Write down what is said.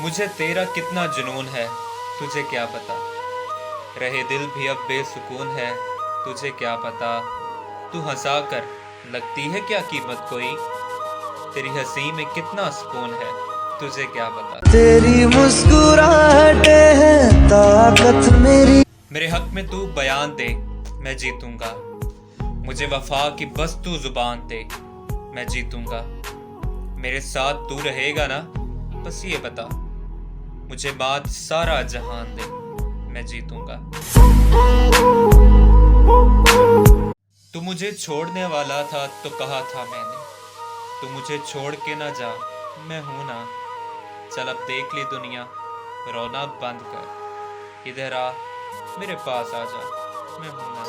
मुझे तेरा कितना जुनून है, तुझे क्या पता। रहे दिल भी अब बेसुकून है, तुझे क्या पता। तू हंसा कर लगती है क्या कीमत कोई, तेरी हंसी में कितना सुकून है, तुझे क्या पता। तेरी मुस्कुराहटे हैं ताकत मेरी। मेरे हक में तू बयान दे, मैं जीतूंगा। मुझे वफा की बस तू जुबान दे, मैं जीतूंगा। मेरे साथ तू रहेगा ना, बस ये बता। मुझे बात सारा जहान दे, मैं जीतूंगा। तू मुझे छोड़ने वाला था तो कहा था मैंने, तू मुझे छोड़ के ना जा, मैं हूं ना। चल अब देख ली दुनिया, रोना बंद कर। इधर आ, मेरे पास आ जा, मैं हूं ना।